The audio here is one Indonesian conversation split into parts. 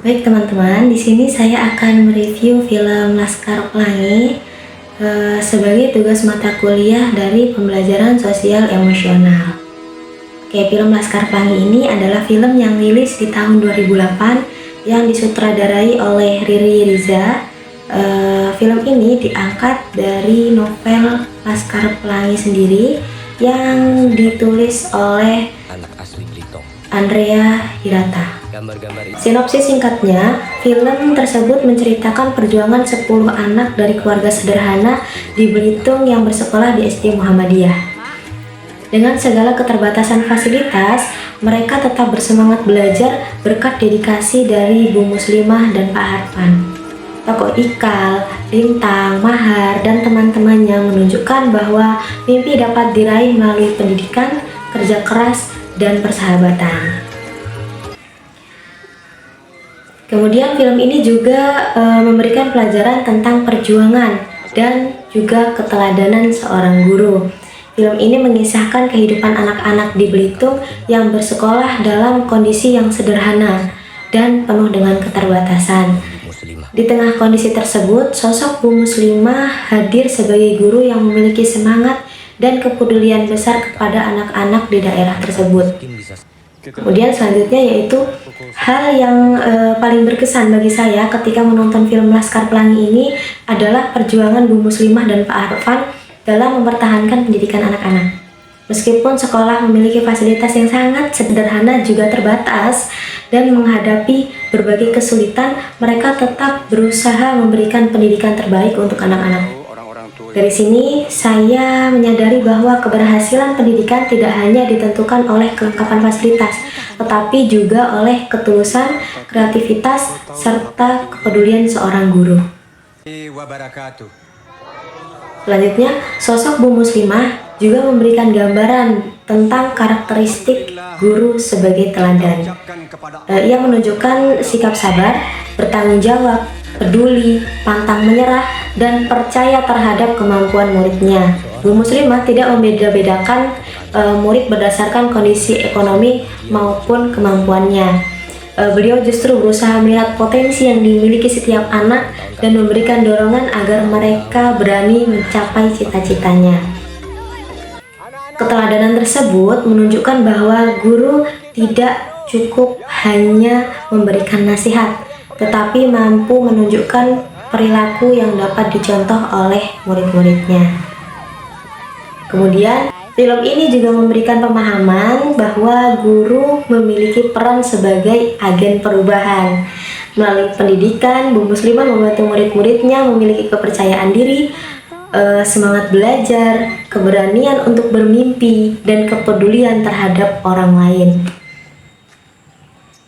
Baik teman-teman, di sini saya akan mereview film Laskar Pelangi sebagai tugas mata kuliah dari pembelajaran sosial emosional. Oke, film Laskar Pelangi ini adalah film yang rilis di tahun 2008 yang disutradarai oleh Riri Riza. Film ini diangkat dari novel Laskar Pelangi sendiri yang ditulis oleh anak asli Belitung. Andrea Hirata. Gambar-gambar ini Sinopsis singkatnya, film tersebut menceritakan perjuangan 10 anak dari keluarga sederhana di Belitung yang bersekolah di SD Muhammadiyah. Dengan segala keterbatasan fasilitas, mereka tetap bersemangat belajar berkat dedikasi dari Bu Muslimah dan Pak Harfan. Tokoh Ikal, Lintang, Mahar, dan teman-temannya menunjukkan bahwa mimpi dapat diraih melalui pendidikan, kerja keras, dan persahabatan. Kemudian film ini juga memberikan pelajaran tentang perjuangan dan juga keteladanan seorang guru. Film ini mengisahkan kehidupan anak-anak di Belitung yang bersekolah dalam kondisi yang sederhana dan penuh dengan keterbatasan. Muslimah. Di tengah kondisi tersebut, sosok Bu Muslimah hadir sebagai guru yang memiliki semangat dan kepedulian besar kepada anak-anak di daerah tersebut. Mungkin bisa Kemudian selanjutnya yaitu hal yang paling berkesan bagi saya ketika menonton film Laskar Pelangi ini adalah perjuangan Bu Muslimah dan Pak Harfan dalam mempertahankan pendidikan anak-anak. Meskipun sekolah memiliki fasilitas yang sangat sederhana juga terbatas dan menghadapi berbagai kesulitan, mereka tetap berusaha memberikan pendidikan terbaik untuk anak-anak. Dari sini, saya menyadari bahwa keberhasilan pendidikan tidak hanya ditentukan oleh kelengkapan fasilitas, tetapi juga oleh ketulusan, kreativitas, serta kepedulian seorang guru. Selanjutnya, sosok Bu Muslimah juga memberikan gambaran tentang karakteristik guru sebagai teladan. Ia menunjukkan sikap sabar, bertanggung jawab, peduli, pantang menyerah, dan percaya terhadap kemampuan muridnya. Bu Muslimah tidak membeda-bedakan murid berdasarkan kondisi ekonomi maupun kemampuannya. Beliau justru berusaha melihat potensi yang dimiliki setiap anak dan memberikan dorongan agar mereka berani mencapai cita-citanya. Keteladanan tersebut menunjukkan bahwa guru tidak cukup hanya memberikan nasihat, tetapi mampu menunjukkan perilaku yang dapat dicontoh oleh murid-muridnya. Kemudian, film ini juga memberikan pemahaman bahwa guru memiliki peran sebagai agen perubahan. Melalui pendidikan, Bu Muslimah membantu murid-muridnya memiliki kepercayaan diri, semangat belajar, keberanian untuk bermimpi, dan kepedulian terhadap orang lain.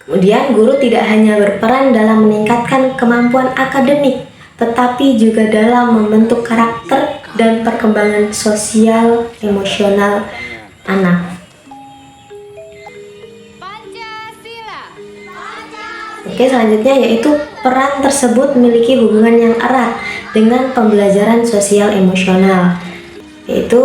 Kemudian, guru tidak hanya berperan dalam meningkatkan kemampuan akademik, tetapi juga dalam membentuk karakter dan perkembangan sosial emosional anak. Oke, selanjutnya yaitu peran tersebut memiliki hubungan yang erat dengan pembelajaran sosial emosional, yaitu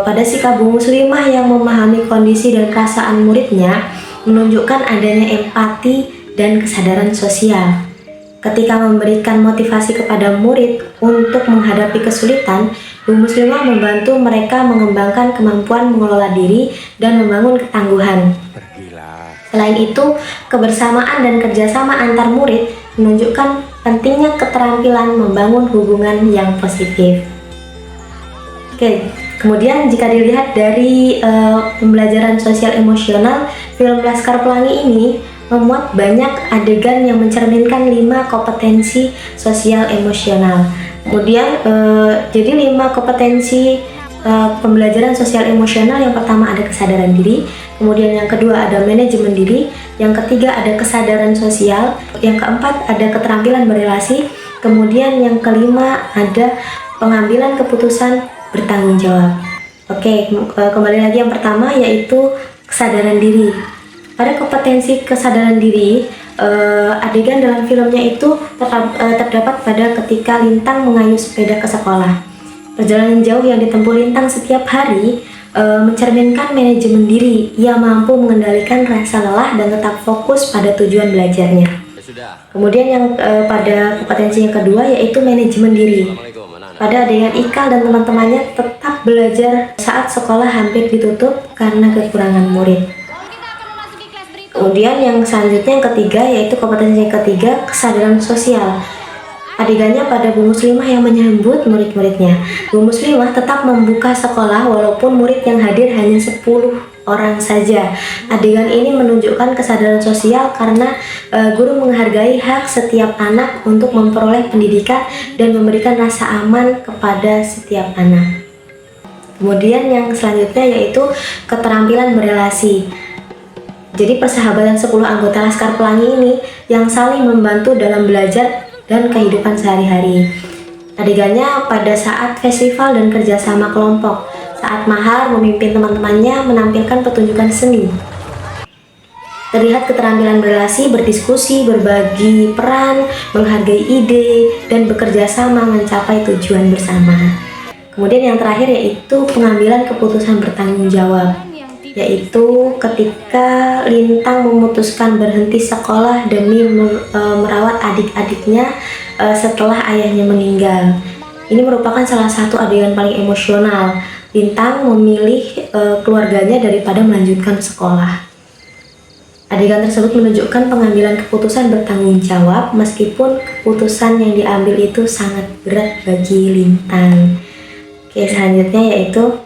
pada sikap Bu Muslimah yang memahami kondisi dan perasaan muridnya menunjukkan adanya empati dan kesadaran sosial. Ketika memberikan motivasi kepada murid untuk menghadapi kesulitan, Bu Muslimah membantu mereka mengembangkan kemampuan mengelola diri dan membangun ketangguhan. Selain itu, kebersamaan dan kerjasama antar murid menunjukkan pentingnya keterampilan membangun hubungan yang positif. Oke, kemudian jika dilihat dari pembelajaran sosial emosional, film Laskar Pelangi ini memuat banyak adegan yang mencerminkan 5 kompetensi sosial emosional. Kemudian, jadi 5 kompetensi pembelajaran sosial emosional. Yang pertama ada kesadaran diri, kemudian yang kedua ada manajemen diri, yang ketiga ada kesadaran sosial, yang keempat ada keterampilan berelasi, kemudian yang kelima ada pengambilan keputusan bertanggung jawab. Oke, kembali lagi yang pertama yaitu kesadaran diri. Pada kompetensi kesadaran diri, adegan dalam filmnya itu terdapat pada ketika Lintang mengayuh sepeda ke sekolah. Perjalanan jauh yang ditempuh Lintang setiap hari mencerminkan manajemen diri. Ia mampu mengendalikan rasa lelah dan tetap fokus pada tujuan belajarnya. Kemudian yang pada kompetensi yang kedua yaitu manajemen diri. Pada adegan Ikal dan teman-temannya tetap belajar saat sekolah hampir ditutup karena kekurangan murid. Kemudian yang selanjutnya yang ketiga yaitu kompetensi yang ketiga, kesadaran sosial. Adegannya pada Bu Muslimah yang menyambut murid-muridnya. Bu Muslimah tetap membuka sekolah walaupun murid yang hadir hanya 10 orang saja. Adegan ini menunjukkan kesadaran sosial karena guru menghargai hak setiap anak untuk memperoleh pendidikan dan memberikan rasa aman kepada setiap anak. Kemudian yang selanjutnya yaitu keterampilan berelasi. Jadi persahabatan 10 anggota Laskar Pelangi ini yang saling membantu dalam belajar dan kehidupan sehari-hari. Adegannya pada saat festival dan kerjasama kelompok, saat Mahar memimpin teman-temannya menampilkan pertunjukan seni. Terlihat keterampilan berelasi, berdiskusi, berbagi peran, menghargai ide, dan bekerja sama mencapai tujuan bersama. Kemudian yang terakhir yaitu pengambilan keputusan bertanggung jawab, yaitu ketika Lintang memutuskan berhenti sekolah demi merawat adik-adiknya setelah ayahnya meninggal. Ini merupakan salah satu adegan paling emosional. Lintang memilih keluarganya daripada melanjutkan sekolah. Adegan tersebut menunjukkan pengambilan keputusan bertanggung jawab meskipun keputusan yang diambil itu sangat berat bagi Lintang. Oke, selanjutnya yaitu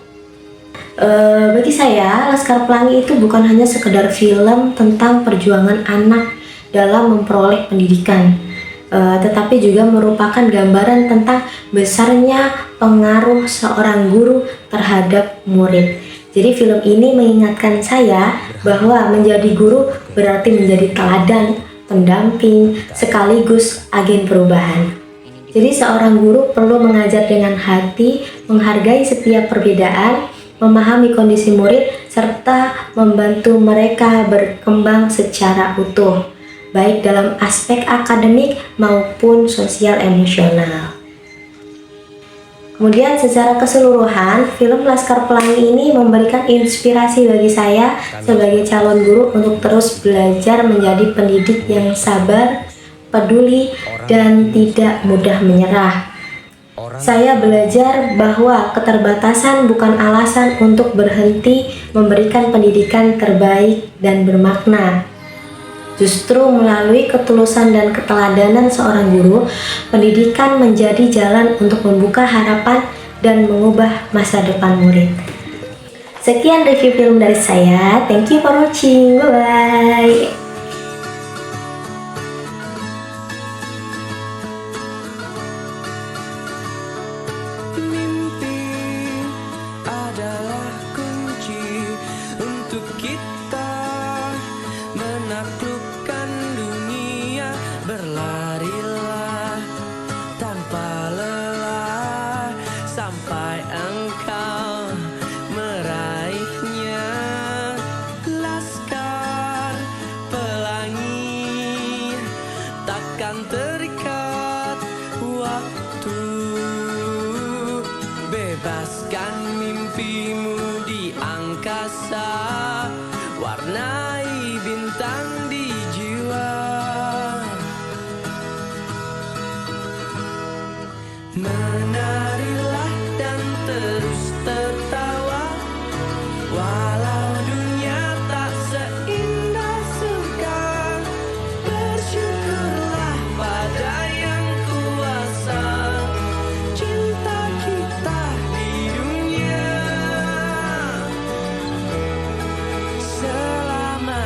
bagi saya, Laskar Pelangi itu bukan hanya sekedar film tentang perjuangan anak dalam memperoleh pendidikan, tetapi juga merupakan gambaran tentang besarnya pengaruh seorang guru terhadap murid. Jadi film ini mengingatkan saya bahwa menjadi guru berarti menjadi teladan, pendamping, sekaligus agen perubahan. Jadi seorang guru perlu mengajar dengan hati, menghargai setiap perbedaan, memahami kondisi murid, serta membantu mereka berkembang secara utuh, baik dalam aspek akademik maupun sosial emosional. Kemudian secara keseluruhan, film Laskar Pelangi ini memberikan inspirasi bagi saya sebagai calon guru untuk terus belajar menjadi pendidik yang sabar, peduli, dan tidak mudah menyerah. Saya belajar bahwa keterbatasan bukan alasan untuk berhenti memberikan pendidikan terbaik dan bermakna. Justru melalui ketulusan dan keteladanan seorang guru, pendidikan menjadi jalan untuk membuka harapan dan mengubah masa depan murid. Sekian review film dari saya. Thank you for watching. Bye-bye. Menaklukkan dunia, berlarilah tanpa lelah sampai engkau meraihnya. Laskar Pelangi takkan terikat waktu, bebaskan mimpimu di angkasa, warnai bintang di jiwa. Menarilah dan terus tertawa, walau dunia tak seindah surga. Bersyukurlah pada yang kuasa, cinta kita di dunia selama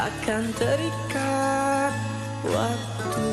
takkan terikat waktu.